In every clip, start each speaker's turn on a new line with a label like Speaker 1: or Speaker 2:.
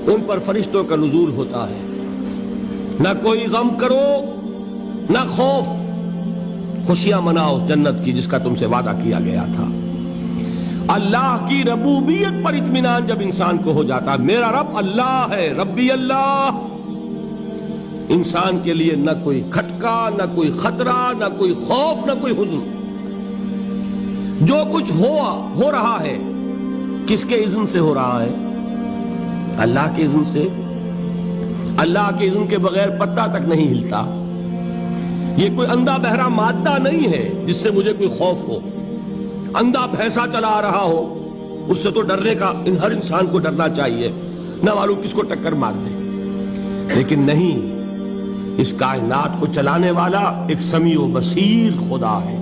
Speaker 1: ان پر فرشتوں کا نزول ہوتا ہے. نہ کوئی غم کرو نہ خوف، خوشیاں مناؤ جنت کی جس کا تم سے وعدہ کیا گیا تھا. اللہ کی ربوبیت پر اطمینان جب انسان کو ہو جاتا، میرا رب اللہ ہے، ربی اللہ، انسان کے لیے نہ کوئی کھٹکا، نہ کوئی خطرہ، نہ کوئی خوف، نہ کوئی حزن. جو کچھ ہو رہا ہے کس کے اذن سے ہو رہا ہے؟ اللہ کے اذن سے. اللہ کے اذن کے بغیر پتا تک نہیں ہلتا. یہ کوئی اندھا بہرا مادہ نہیں ہے جس سے مجھے کوئی خوف ہو. اندھا بھینسا چلا آ رہا ہو اس سے تو ڈرنے کا ہر انسان کو ڈرنا چاہیے، نہ معلوم کس کو ٹکر مار دے. لیکن نہیں، اس کائنات کو چلانے والا ایک سمیع و بصیر خدا ہے.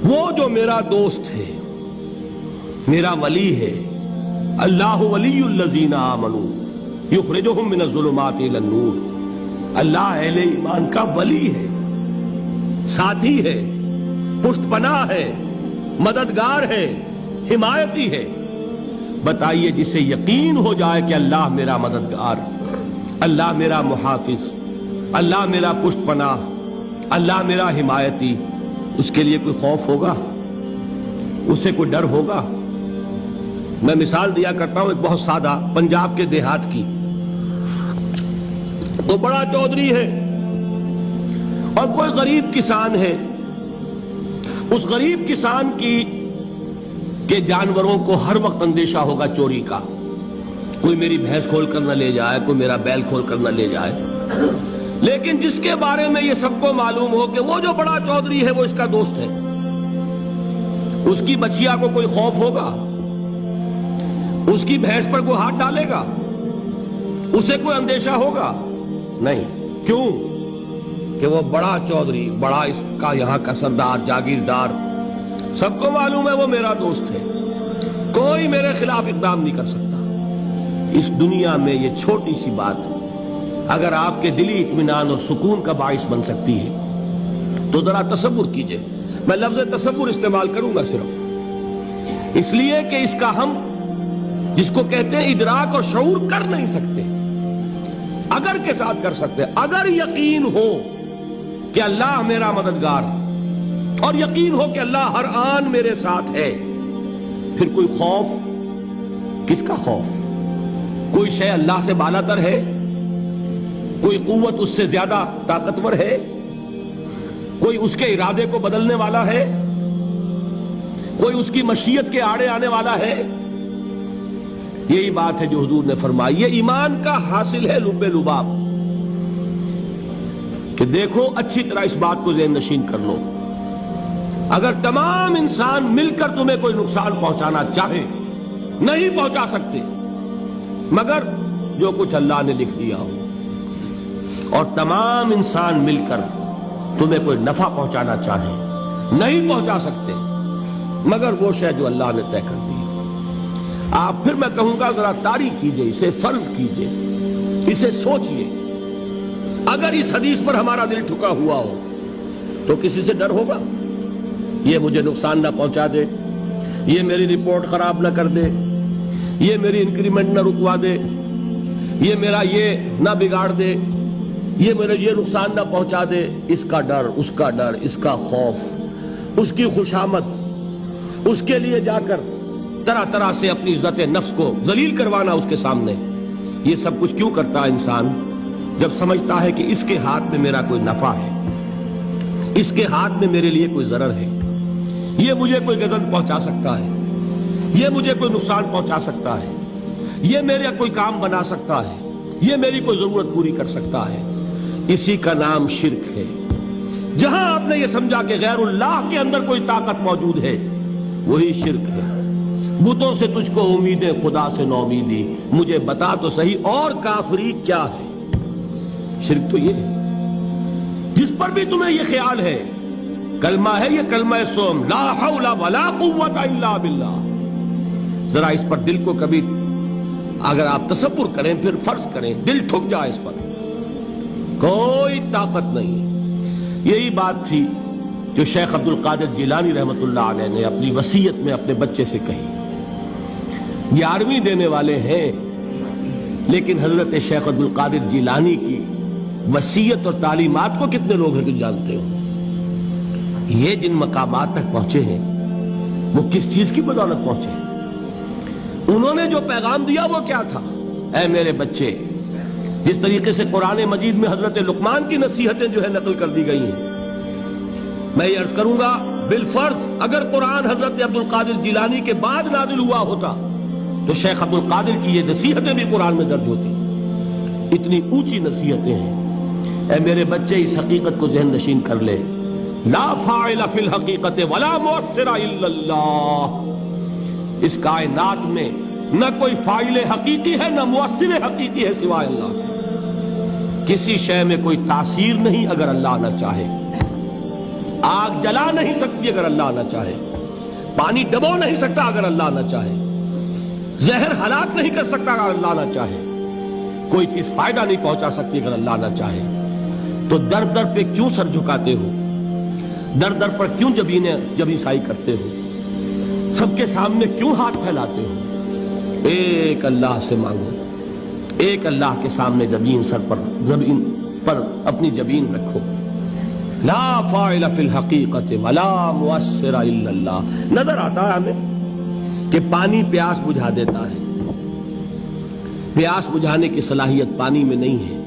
Speaker 1: وہ جو میرا دوست ہے، میرا ولی ہے. اللہ ولی الذین آمنوا یخرجہم من الظلمات الی النور. اللہ اہل ایمان کا ولی ہے، ساتھی ہے، پشت پناہ ہے، مددگار ہے، حمایتی ہے. بتائیے جسے یقین ہو جائے کہ اللہ میرا مددگار، اللہ میرا محافظ، اللہ میرا پشت پناہ، اللہ میرا حمایتی، اس کے لیے کوئی خوف ہوگا؟ اس سے کوئی ڈر ہوگا؟ میں مثال دیا کرتا ہوں ایک بہت سادہ پنجاب کے دیہات کی. وہ بڑا چودھری ہے اور کوئی غریب کسان ہے. اس غریب کسان کے جانوروں کو ہر وقت اندیشہ ہوگا چوری کا. کوئی میری بھینس کھول کر نہ لے جائے، کوئی میرا بیل کھول کر نہ لے جائے. لیکن جس کے بارے میں یہ سب کو معلوم ہو کہ وہ جو بڑا چودھری ہے وہ اس کا دوست ہے، اس کی بچیا کو کوئی خوف ہوگا؟ اس کی بھینس پر کوئی ہاتھ ڈالے گا؟ اسے کوئی اندیشہ ہوگا؟ نہیں. کیوں؟ کہ وہ بڑا چودھری، بڑا اس کا یہاں کا سردار، جاگیردار، سب کو معلوم ہے وہ میرا دوست ہے، کوئی میرے خلاف اقدام نہیں کر سکتا. اس دنیا میں یہ چھوٹی سی بات اگر آپ کے دلی اطمینان اور سکون کا باعث بن سکتی ہے تو ذرا تصور کیجئے. میں لفظ تصور استعمال کروں گا صرف اس لیے کہ اس کا ہم جس کو کہتے ہیں ادراک اور شعور کر نہیں سکتے، اگر کے ساتھ کر سکتے. اگر یقین ہو کہ اللہ میرا مددگار اور یقین ہو کہ اللہ ہر آن میرے ساتھ ہے، پھر کوئی خوف؟ کس کا خوف؟ کوئی شے اللہ سے بالا تر ہے؟ کوئی قوت اس سے زیادہ طاقتور ہے؟ کوئی اس کے ارادے کو بدلنے والا ہے؟ کوئی اس کی مشیت کے آڑے آنے والا ہے؟ یہی بات ہے جو حضور نے فرمائی. یہ ایمان کا حاصل ہے لب لباب کہ دیکھو اچھی طرح اس بات کو ذہن نشین کر لو. اگر تمام انسان مل کر تمہیں کوئی نقصان پہنچانا چاہے نہیں پہنچا سکتے مگر جو کچھ اللہ نے لکھ دیا ہو، اور تمام انسان مل کر تمہیں کوئی نفع پہنچانا چاہے نہیں پہنچا سکتے مگر وہ شے جو اللہ نے طے کر دی. آپ پھر میں کہوں گا ذرا تاریخ کیجئے، اسے فرض کیجئے، اسے سوچئے. اگر اس حدیث پر ہمارا دل ٹھکا ہوا ہو تو کسی سے ڈر ہوگا؟ یہ مجھے نقصان نہ پہنچا دے، یہ میری رپورٹ خراب نہ کر دے، یہ میری انکریمنٹ نہ رکوا دے، یہ میرا یہ نہ بگاڑ دے، یہ میرے یہ نقصان نہ پہنچا دے. اس کا ڈر، اس کا ڈر، اس کا خوف، اس کی خوشامد، اس کے لیے جا کر طرح طرح سے اپنی عزت نفس کو ذلیل کروانا اس کے سامنے. یہ سب کچھ کیوں کرتا ہے انسان؟ جب سمجھتا ہے کہ اس کے ہاتھ میں میرا کوئی نفع ہے، اس کے ہاتھ میں میرے لیے کوئی ضرر ہے، یہ مجھے کوئی غضب پہنچا سکتا ہے، یہ مجھے کوئی نقصان پہنچا سکتا ہے، یہ میرا کوئی کام بنا سکتا ہے، یہ میری کوئی ضرورت پوری کر سکتا ہے. اسی کا نام شرک ہے. جہاں آپ نے یہ سمجھا کہ غیر اللہ کے اندر کوئی طاقت موجود ہے وہی شرک ہے. بتوں سے تجھ کو امیدیں، خدا سے نومیدی، مجھے بتا تو صحیح اور کافری کیا ہے. شرک تو یہ ہے جس پر بھی تمہیں یہ خیال ہے. کلمہ ہے یہ کلمہ سوم، لا حول ولا قوت الا باللہ. ذرا اس پر دل کو کبھی اگر آپ تصور کریں، پھر فرض کریں، دل ٹھک جائے اس پر، کوئی طاقت نہیں. یہی بات تھی جو شیخ عبد القادر جیلانی رحمۃ اللہ علیہ نے اپنی وصیت میں اپنے بچے سے کہی. 11ویں دینے والے ہیں لیکن حضرت شیخ عبد القادر جیلانی کی وصیت اور تعلیمات کو کتنے لوگ ہیں کہ جانتے ہو؟ یہ جن مقامات تک پہنچے ہیں وہ کس چیز کی بدولت پہنچے ہیں؟ انہوں نے جو پیغام دیا وہ کیا تھا؟ اے میرے بچے، جس طریقے سے قرآن مجید میں حضرت لقمان کی نصیحتیں جو ہے نقل کر دی گئی ہیں، میں یہ عرض کروں گا بالفرض اگر قرآن حضرت عبد القادر جیلانی کے بعد نازل ہوا ہوتا تو شیخ عبد القادر کی یہ نصیحتیں بھی قرآن میں درج ہوتی۔ اتنی اونچی نصیحتیں ہیں۔ اے میرے بچے، اس حقیقت کو ذہن نشین کر لے، لا فاعل فی الحقیقت ولا مؤثر الا اللہ۔ اس کائنات میں نہ کوئی فاعل حقیقی ہے نہ مؤثر حقیقی ہے سوائے اللہ کے۔ کسی شے میں کوئی تاثیر نہیں اگر اللہ نہ چاہے۔ آگ جلا نہیں سکتی اگر اللہ نہ چاہے، پانی ڈبو نہیں سکتا اگر اللہ نہ چاہے، زہر ہلاک نہیں کر سکتا اگر اللہ نہ چاہے، کوئی چیز فائدہ نہیں پہنچا سکتی اگر اللہ نہ چاہے۔ تو در در پہ کیوں سر جھکاتے ہو؟ در در پر کیوں جبیں سائی کرتے ہو؟ سب کے سامنے کیوں ہاتھ پھیلاتے ہو؟ ایک اللہ سے مانگو، ایک اللہ کے سامنے زمین پر اپنی جبین رکھو۔ لا فاعل فی الحقیقت ولا مؤثر الا اللہ۔ نظر آتا ہے ہمیں کہ پانی پیاس بجھا دیتا ہے، پیاس بجھانے کی صلاحیت پانی میں نہیں ہے،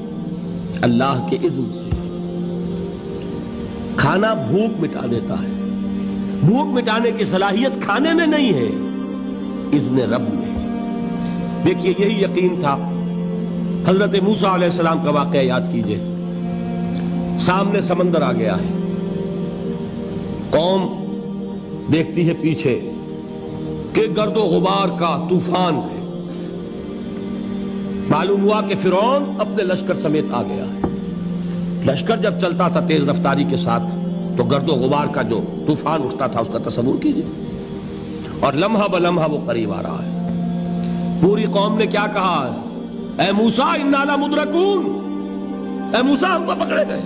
Speaker 1: اللہ کے اذن سے۔ کھانا بھوک مٹا دیتا ہے، بھوک مٹانے کی صلاحیت کھانے میں نہیں ہے، اذن رب میں ہے۔ دیکھیے یہی یقین تھا حضرت موسیٰ علیہ السلام کا واقعہ یاد کیجئے۔ سامنے سمندر آ گیا ہے، قوم دیکھتی ہے پیچھے کہ گرد و غبار کا طوفان ہے۔ معلوم ہوا کہ فرعون اپنے لشکر سمیت آ گیا ہے۔ لشکر جب چلتا تھا تیز رفتاری کے ساتھ تو گرد و غبار کا جو طوفان اٹھتا تھا اس کا تصور کیجئے، اور لمحہ بلمحہ وہ قریب آ رہا ہے۔ پوری قوم نے کیا کہا ہے؟ اے موسیٰ انا لمدرکون، اے موسیٰ ہم کو پکڑے گئے۔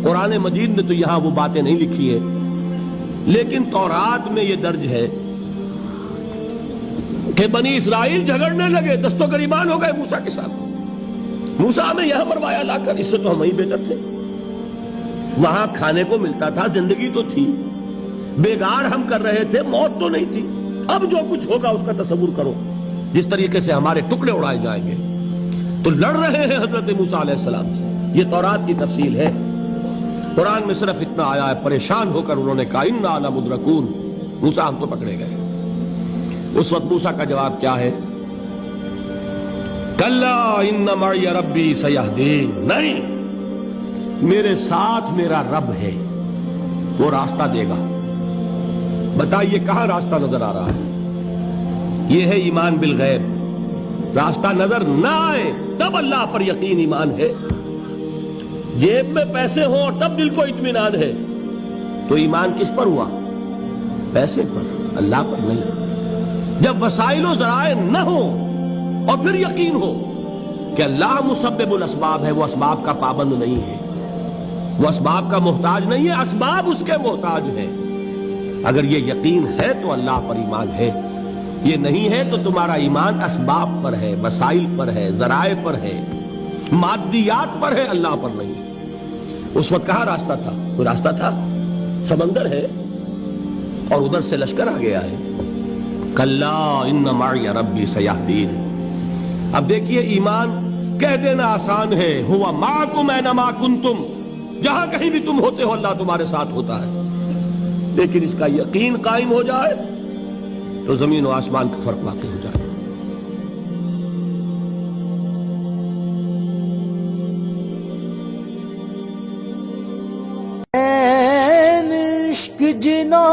Speaker 1: قرآن مجید نے تو یہاں وہ باتیں نہیں لکھی ہے، لیکن تورات میں یہ درج ہے کہ بنی اسرائیل جھگڑنے لگے، دست و گریبان ہو گئے موسیٰ کے ساتھ۔ موسیٰ ہمیں یہاں مروایا لا کر، اس سے تو ہم ہی بہتر تھے۔ وہاں کھانے کو ملتا تھا، زندگی تو تھی، بیگار ہم کر رہے تھے، موت تو نہیں تھی۔ اب جو کچھ ہوگا اس کا تصور کرو، جس طریقے سے ہمارے ٹکڑے اڑائے جائیں گے۔ تو لڑ رہے ہیں حضرت موسیٰ علیہ السلام سے۔ یہ تورات کی تفصیل ہے۔ قرآن میں صرف اتنا آیا ہے، پریشان ہو کر انہوں نے کہا انا لمدرکون، موسیٰ ہم تو پکڑے گئے۔ اس وقت موسیٰ کا جواب کیا ہے؟ کلا ان معی ربی سیہدین، نہیں، میرے ساتھ میرا رب ہے، وہ راستہ دے گا۔ بتائیے کہاں راستہ نظر آ رہا ہے؟ یہ ہے ایمان بالغیب۔ راستہ نظر نہ آئے تب اللہ پر یقین ایمان ہے۔ جیب میں پیسے ہوں اور تب دل کو اطمینان ہے تو ایمان کس پر ہوا؟ پیسے پر، اللہ پر نہیں۔ جب وسائل و ذرائع نہ ہوں اور پھر یقین ہو کہ اللہ مسبب الاسباب ہے، وہ اسباب کا پابند نہیں ہے، وہ اسباب کا محتاج نہیں ہے، اسباب اس کے محتاج ہیں۔ اگر یہ یقین ہے تو اللہ پر ایمان ہے، یہ نہیں ہے تو تمہارا ایمان اسباب پر ہے، وسائل پر ہے، ذرائع پر ہے، مادیات پر ہے، اللہ پر نہیں۔ اس وقت کہاں راستہ تھا؟ کوئی راستہ تھا؟ سمندر ہے اور ادھر سے لشکر آ گیا ہے۔ کلا ان معی ربی سیہدین۔ اب دیکھیے ایمان کہہ دینا آسان ہے، ہوا معکم اینما کنتم، جہاں کہیں بھی تم ہوتے ہو اللہ تمہارے ساتھ ہوتا ہے، لیکن اس کا یقین قائم ہو جائے تو زمین و آسمان کا فرق واقع ہو جائے۔
Speaker 2: عشق جنا